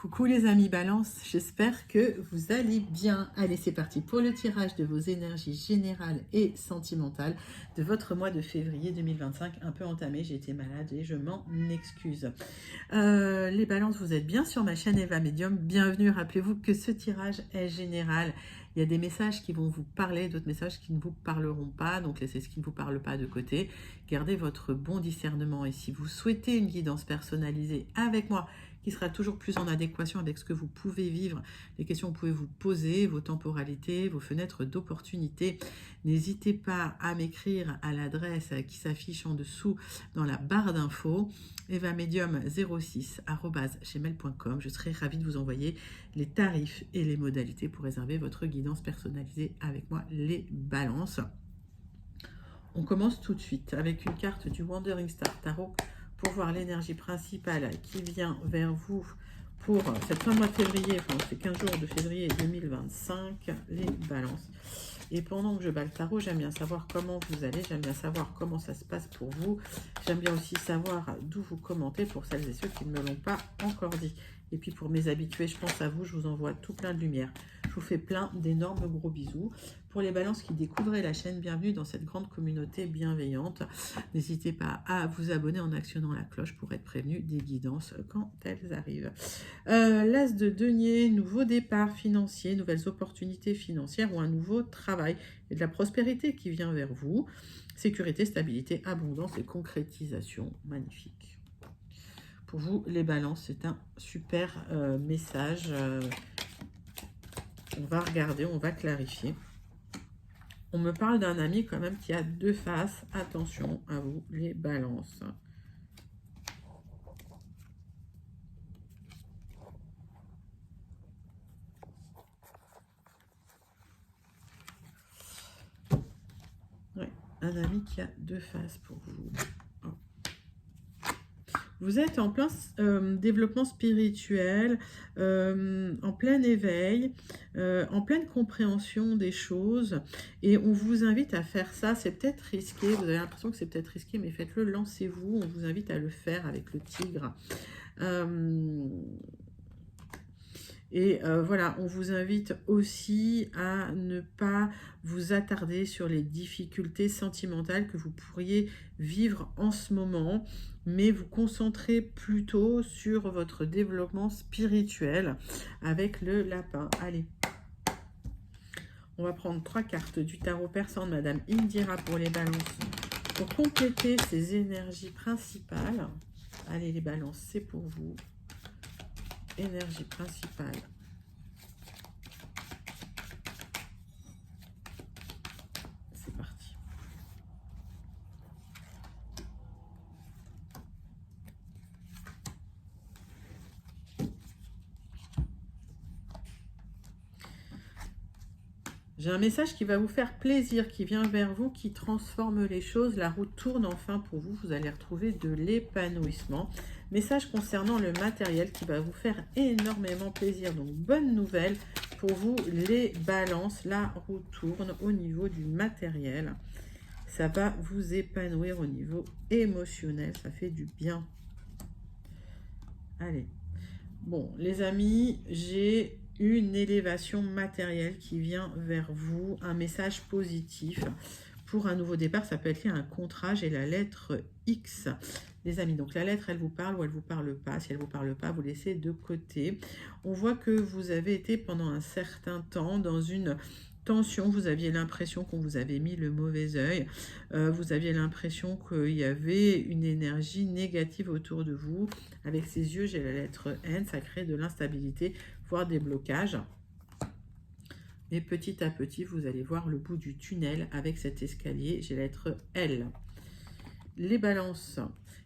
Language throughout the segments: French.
Coucou les amis Balance, j'espère que vous allez bien. Allez, c'est parti pour le tirage de vos énergies générales et sentimentales de votre mois de février 2025, un peu entamé, j'ai été malade et je m'en excuse. Les Balances, vous êtes bien sur ma chaîne Eva Medium, bienvenue. Rappelez-vous que ce tirage est général. Il y a des messages qui vont vous parler, d'autres messages qui ne vous parleront pas, donc laissez ce qui ne vous parle pas de côté. Gardez votre bon discernement et si vous souhaitez une guidance personnalisée avec moi, qui sera toujours plus en adéquation avec ce que vous pouvez vivre, les questions que vous pouvez vous poser, vos temporalités, vos fenêtres d'opportunité. N'hésitez pas à m'écrire à l'adresse qui s'affiche en dessous dans la barre d'infos, evamedium06@gmail.com. Je serai ravie de vous envoyer les tarifs et les modalités pour réserver votre guidance personnalisée avec moi, les Balances. On commence tout de suite avec une carte du Wandering Star Tarot pour voir l'énergie principale qui vient vers vous pour cette fin de mois de février, enfin c'est 15 jours de février 2025, les Balances. Et pendant que je bats le tarot, j'aime bien savoir comment vous allez, j'aime bien savoir comment ça se passe pour vous, j'aime bien aussi savoir d'où vous commentez pour celles et ceux qui ne me l'ont pas encore dit. Et puis pour mes habitués, je pense à vous, je vous envoie tout plein de lumière. Je vous fais plein d'énormes gros bisous. Pour les Balances qui découvrent la chaîne, bienvenue dans cette grande communauté bienveillante. N'hésitez pas à vous abonner en actionnant la cloche pour être prévenu des guidances quand elles arrivent. L'As de denier, nouveau départ financier, nouvelles opportunités financières ou un nouveau travail et de la prospérité qui vient vers vous. Sécurité, stabilité, abondance et concrétisation. Magnifique. Pour vous, les Balances, c'est un super message. On va regarder, on va clarifier. On me parle d'un ami quand même qui a deux faces. Attention à vous, les Balances. Ouais, un ami qui a deux faces pour vous. Vous êtes en plein développement spirituel, en plein éveil, en pleine compréhension des choses. Et on vous invite à faire ça. C'est peut-être risqué, vous avez l'impression que c'est peut-être risqué, mais faites-le, lancez-vous. On vous invite à le faire avec le tigre. Voilà, on vous invite aussi à ne pas vous attarder sur les difficultés sentimentales que vous pourriez vivre en ce moment, mais vous concentrer plutôt sur votre développement spirituel avec le lapin. Allez, on va prendre 3 cartes du tarot persan de Madame Indira pour les Balances, pour compléter ces énergies principales. Allez les Balances, c'est pour vous. Énergie principale. C'est parti. J'ai un message qui va vous faire plaisir, qui vient vers vous, qui transforme les choses. La roue tourne enfin pour vous. Vous allez retrouver de l'épanouissement. Message concernant le matériel qui va vous faire énormément plaisir. Donc, bonne nouvelle pour vous, les Balances. La roue tourne au niveau du matériel. Ça va vous épanouir au niveau émotionnel. Ça fait du bien. Allez. Bon, les amis, j'ai une élévation matérielle qui vient vers vous, un message positif pour un nouveau départ. Ça peut être lié à un contrat. J'ai la lettre X, les amis. Donc la lettre, elle vous parle ou elle vous parle pas. Si elle vous parle pas, vous laissez de côté. On voit que vous avez été pendant un certain temps dans une tension, vous aviez l'impression qu'on vous avait mis le mauvais œil, vous aviez l'impression qu'il y avait une énergie négative autour de vous. Avec ces yeux, j'ai la lettre N, ça crée de l'instabilité, voire des blocages. Et petit à petit, vous allez voir le bout du tunnel avec cet escalier, j'ai la lettre L. Les Balances.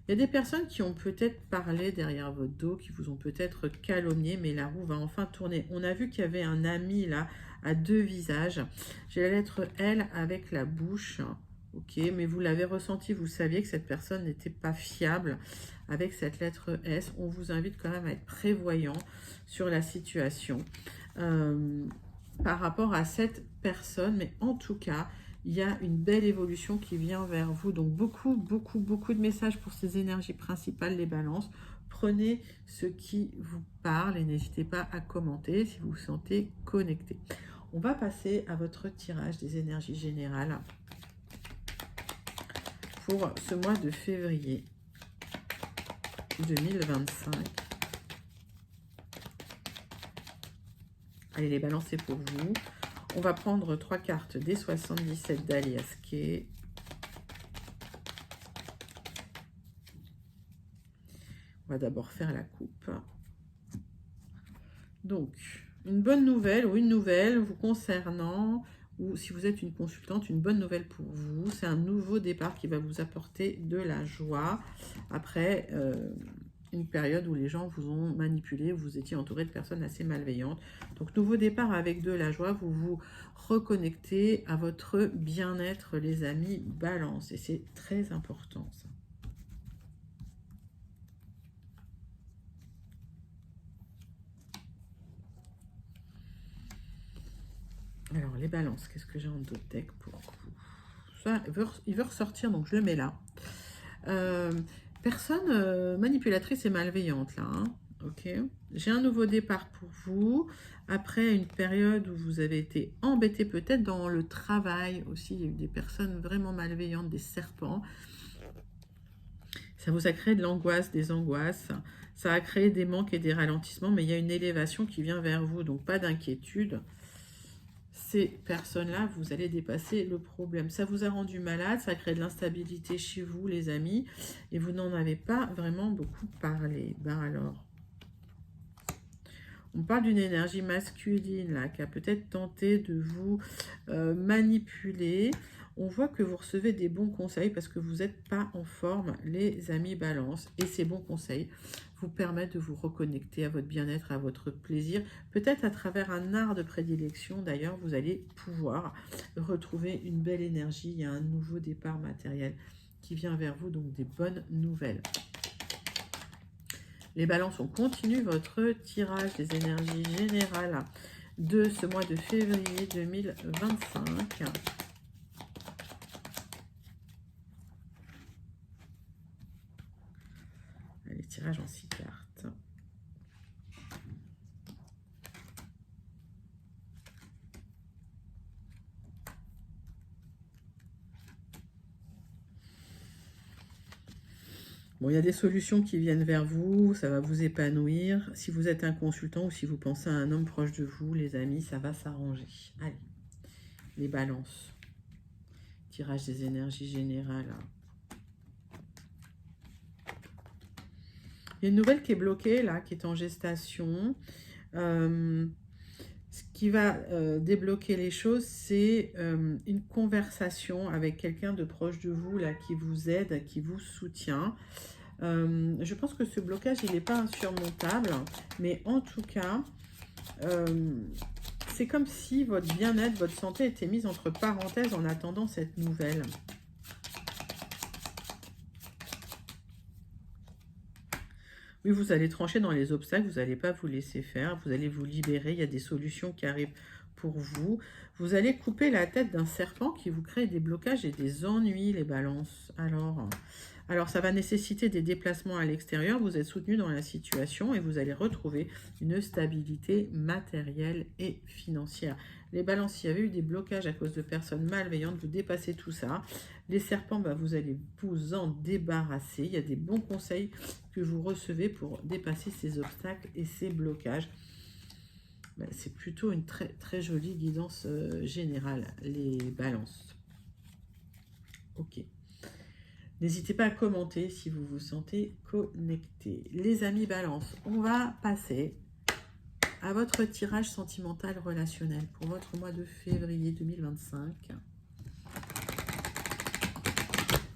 Il y a des personnes qui ont peut-être parlé derrière votre dos, qui vous ont peut-être calomnié, mais la roue va enfin tourner. On a vu qu'il y avait un ami là, à deux visages. J'ai la lettre L avec la bouche. Ok, mais vous l'avez ressenti, vous saviez que cette personne n'était pas fiable. Avec cette lettre S, on vous invite quand même à être prévoyant sur la situation par rapport à cette personne. Mais en tout cas, il y a une belle évolution qui vient vers vous. Donc beaucoup de messages pour ces énergies principales, les Balances, Prenez ce qui vous parle et n'hésitez pas à commenter si vous vous sentez connecté. On va passer à votre tirage des énergies générales pour ce mois de février 2025. Allez, les balances, c'est pour vous. On va prendre 3 cartes des 77 d'Alias Kay. On va d'abord faire la coupe. Donc, une bonne nouvelle ou une nouvelle vous concernant, ou si vous êtes une consultante, une bonne nouvelle pour vous. C'est un nouveau départ qui va vous apporter de la joie après une période où les gens vous ont manipulé, vous étiez entouré de personnes assez malveillantes. Donc, nouveau départ avec de la joie, vous vous reconnectez à votre bien-être, les amis, balance. Et c'est très important, ça. Alors, les balances, qu'est-ce que j'ai en d'autres deck pour vous? Ça, il veut ressortir, donc je le mets là. Personne manipulatrice et malveillante, là. Hein, ok. J'ai un nouveau départ pour vous. Après une période où vous avez été embêté, peut-être dans le travail aussi. Il y a eu des personnes vraiment malveillantes, des serpents. Ça vous a créé de l'angoisse, des angoisses. Ça a créé des manques et des ralentissements, mais il y a une élévation qui vient vers vous, donc pas d'inquiétude. Ces personnes-là, vous allez dépasser le problème. Ça vous a rendu malade, ça crée de l'instabilité chez vous, les amis, et vous n'en avez pas vraiment beaucoup parlé. Ben alors, on parle d'une énergie masculine là, qui a peut-être tenté de vous manipuler. On voit que vous recevez des bons conseils parce que vous n'êtes pas en forme, les amis balance. Et ces bons conseils vous permettent de vous reconnecter à votre bien-être, à votre plaisir. Peut-être à travers un art de prédilection, d'ailleurs, vous allez pouvoir retrouver une belle énergie. Il y a un nouveau départ matériel qui vient vers vous, donc des bonnes nouvelles. Les balances, on continue votre tirage des énergies générales de ce mois de février 2025. Les tirages en 6 cartes. Bon, il y a des solutions qui viennent vers vous, ça va vous épanouir. Si vous êtes un consultant ou si vous pensez à un homme proche de vous, les amis, ça va s'arranger. Allez, les balances. Tirage des énergies générales. Il y a une nouvelle qui est bloquée, là, qui est en gestation. Ce qui va débloquer les choses, c'est une conversation avec quelqu'un de proche de vous, là, qui vous aide, qui vous soutient. Je pense que ce blocage, il n'est pas insurmontable, mais en tout cas, c'est comme si votre bien-être, votre santé était mise entre parenthèses en attendant cette nouvelle. Oui, vous allez trancher dans les obstacles, vous n'allez pas vous laisser faire, vous allez vous libérer, il y a des solutions qui arrivent pour vous. Vous allez couper la tête d'un serpent qui vous crée des blocages et des ennuis, les balances. Alors, ça va nécessiter des déplacements à l'extérieur, vous êtes soutenu dans la situation et vous allez retrouver une stabilité matérielle et financière. Les balances, s'il y avait eu des blocages à cause de personnes malveillantes, vous dépassez tout ça. Les serpents, bah, vous allez vous en débarrasser. Il y a des bons conseils que vous recevez pour dépasser ces obstacles et ces blocages. Bah, c'est plutôt une très, très jolie guidance générale, les balances. Ok. N'hésitez pas à commenter si vous vous sentez connecté. Les amis balance, on va passer à votre tirage sentimental relationnel pour votre mois de février 2025.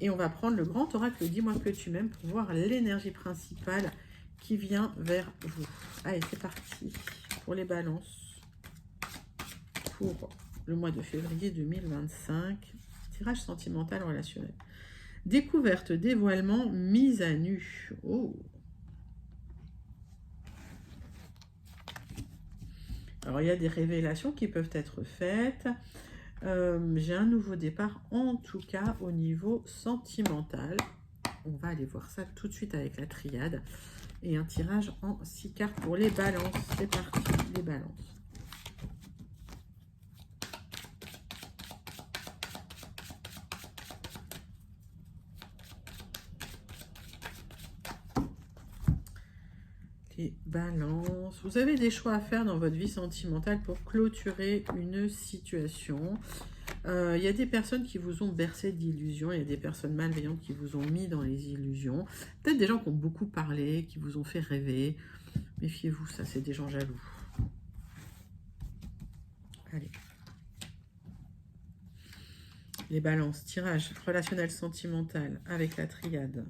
Et on va prendre le grand oracle Dis-moi que tu m'aimes pour voir l'énergie principale qui vient vers vous. Allez, c'est parti pour les balances pour le mois de février 2025. Tirage sentimental relationnel. Découverte, dévoilement, mise à nu. Oh. Alors, il y a des révélations qui peuvent être faites. J'ai un nouveau départ, en tout cas, au niveau sentimental. On va aller voir ça tout de suite avec la triade. et un tirage en 6 cartes pour les balances. C'est parti, les balances. Les balances. Vous avez des choix à faire dans votre vie sentimentale pour clôturer une situation. Il y a des personnes qui vous ont bercé d'illusions, il y a des personnes malveillantes qui vous ont mis dans les illusions. Peut-être des gens qui ont beaucoup parlé, qui vous ont fait rêver. Méfiez-vous, ça c'est des gens jaloux. Allez. Les balances, tirage relationnel sentimental avec la triade.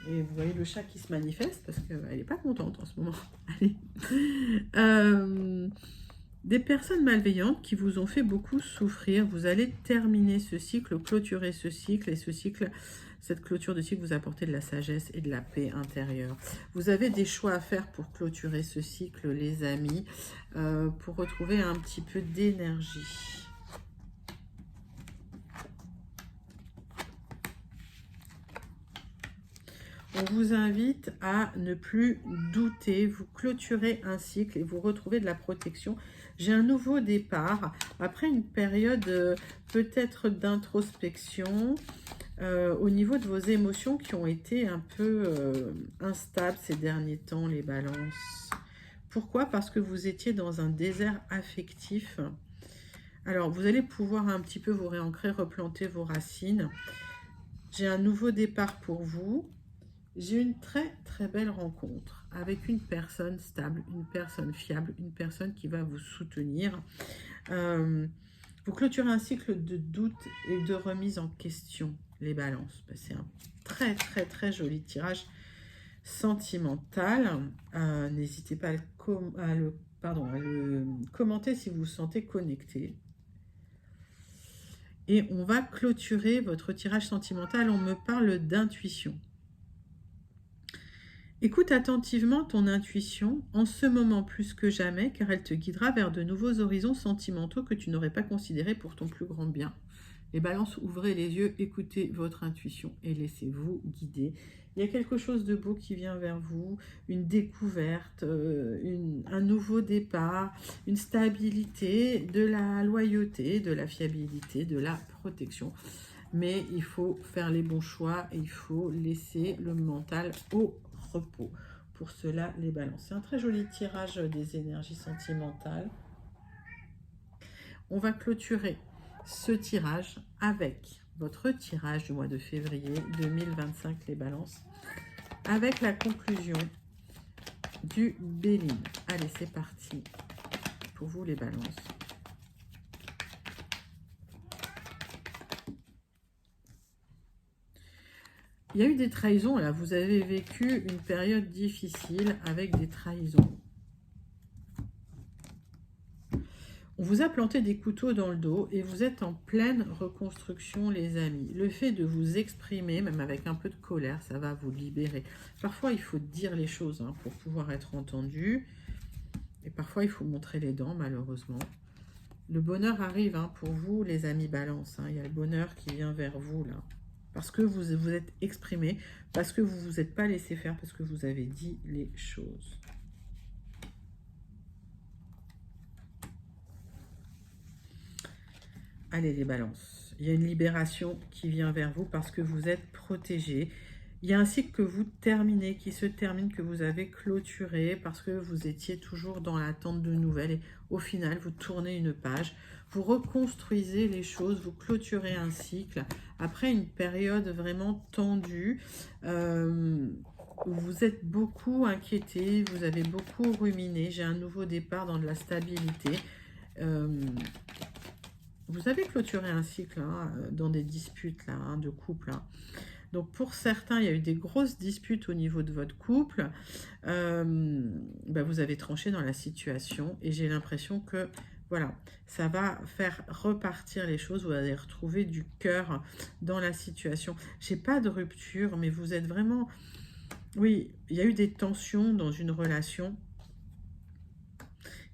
Et vous voyez le chat qui se manifeste parce qu'elle n'est pas contente en ce moment. Allez. Des personnes malveillantes qui vous ont fait beaucoup souffrir. Vous allez terminer ce cycle, clôturer ce cycle. Et ce cycle, cette clôture de cycle vous apporte de la sagesse et de la paix intérieure. Vous avez des choix à faire pour clôturer ce cycle, les amis, pour retrouver un petit peu d'énergie. On vous invite à ne plus douter, vous clôturez un cycle et vous retrouvez de la protection. J'ai un nouveau départ après une période peut-être d'introspection au niveau de vos émotions qui ont été un peu instables ces derniers temps, les balances. Pourquoi? Parce que vous étiez dans un désert affectif. Alors, vous allez pouvoir un petit peu vous réancrer, replanter vos racines. J'ai un nouveau départ pour vous. J'ai une très très belle rencontre avec une personne stable, une personne fiable, une personne qui va vous soutenir. Vous clôturez un cycle de doute et de remise en question, les balances. C'est un très très très joli tirage sentimental. N'hésitez pas à le commenter si vous vous sentez connecté. Et on va clôturer votre tirage sentimental. On me parle d'intuition. Écoute attentivement ton intuition en ce moment plus que jamais, car elle te guidera vers de nouveaux horizons sentimentaux que tu n'aurais pas considérés pour ton plus grand bien. Les balances, ouvrez les yeux, écoutez votre intuition et laissez-vous guider. Il y a quelque chose de beau qui vient vers vous, une découverte, un nouveau départ, une stabilité, de la loyauté, de la fiabilité, de la protection. Mais il faut faire les bons choix et il faut laisser le mental au repos. Pour cela, les balances. C'est un très joli tirage des énergies sentimentales. On va clôturer ce tirage avec votre tirage du mois de février 2025, les balances, avec la conclusion du Béline. Allez, c'est parti pour vous, les balances. Il y a eu des trahisons, là. Vous avez vécu une période difficile avec des trahisons. On vous a planté des couteaux dans le dos et vous êtes en pleine reconstruction, les amis. Le fait de vous exprimer, même avec un peu de colère, ça va vous libérer. Parfois, il faut dire les choses pour pouvoir être entendu. Et parfois, il faut montrer les dents, malheureusement. Le bonheur arrive pour vous, les amis balance. Il y a le bonheur qui vient vers vous, là. Parce que vous vous êtes exprimé, parce que vous ne vous êtes pas laissé faire, parce que vous avez dit les choses. Allez, les balances. Il y a une libération qui vient vers vous parce que vous êtes protégés. Il y a un cycle que vous terminez, qui se termine, que vous avez clôturé parce que vous étiez toujours dans l'attente de nouvelles. Et au final, vous tournez une page, vous reconstruisez les choses, vous clôturez un cycle. Après une période vraiment tendue, vous êtes beaucoup inquiété, vous avez beaucoup ruminé. J'ai un nouveau départ dans de la stabilité. Vous avez clôturé un cycle dans des disputes de couple. Donc, pour certains, il y a eu des grosses disputes au niveau de votre couple. Vous avez tranché dans la situation et j'ai l'impression que, voilà, ça va faire repartir les choses. Vous allez retrouver du cœur dans la situation. Je n'ai pas de rupture, mais vous êtes vraiment... Oui, il y a eu des tensions dans une relation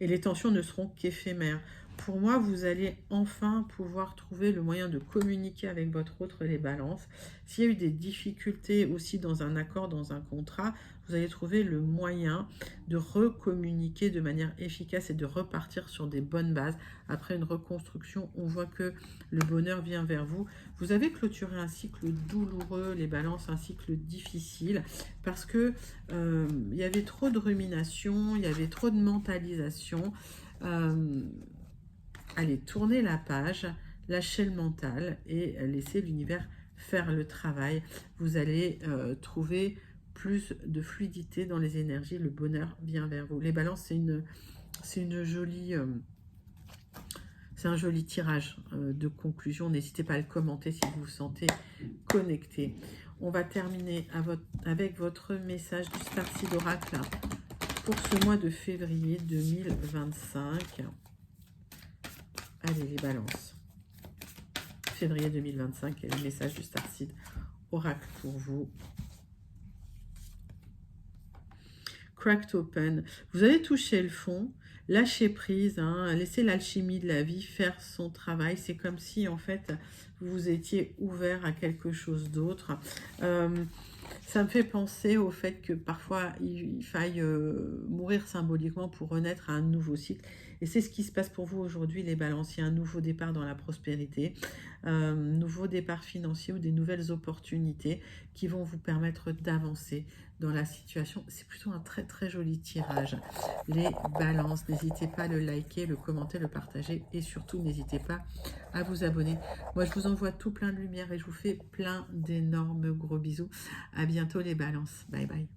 et les tensions ne seront qu'éphémères. Pour moi, vous allez enfin pouvoir trouver le moyen de communiquer avec votre autre, les balances. S'il y a eu des difficultés aussi dans un accord, dans un contrat, vous allez trouver le moyen de recommuniquer de manière efficace et de repartir sur des bonnes bases. Après une reconstruction, on voit que le bonheur vient vers vous. Vous avez clôturé un cycle douloureux, les balances, un cycle difficile, parce que il y avait trop de rumination, il y avait trop de mentalisation. Allez, tournez la page, lâchez le mental et laissez l'univers faire le travail. Vous allez trouver plus de fluidité dans les énergies, le bonheur vient vers vous. Les balances, c'est une jolie... c'est un joli tirage de conclusion. N'hésitez pas à le commenter si vous vous sentez connecté. On va terminer avec votre message du Starseed Oracle pour ce mois de février 2025. Allez, les balances. Février 2025, et le message du Starseed Oracle pour vous. Cracked Open. Vous avez touché le fond. Lâchez prise, hein, laissez l'alchimie de la vie faire son travail. C'est comme si, en fait, vous étiez ouvert à quelque chose d'autre. Ça me fait penser au fait que parfois, il faille mourir symboliquement pour renaître à un nouveau cycle. Et c'est ce qui se passe pour vous aujourd'hui, les balances. Il y a un nouveau départ dans la prospérité, nouveau départ financier ou des nouvelles opportunités qui vont vous permettre d'avancer dans la situation. C'est plutôt un très très joli tirage. Les balances, n'hésitez pas à le liker, le commenter, le partager et surtout n'hésitez pas à vous abonner. Moi je vous envoie tout plein de lumière et je vous fais plein d'énormes gros bisous. À bientôt les balances. Bye bye.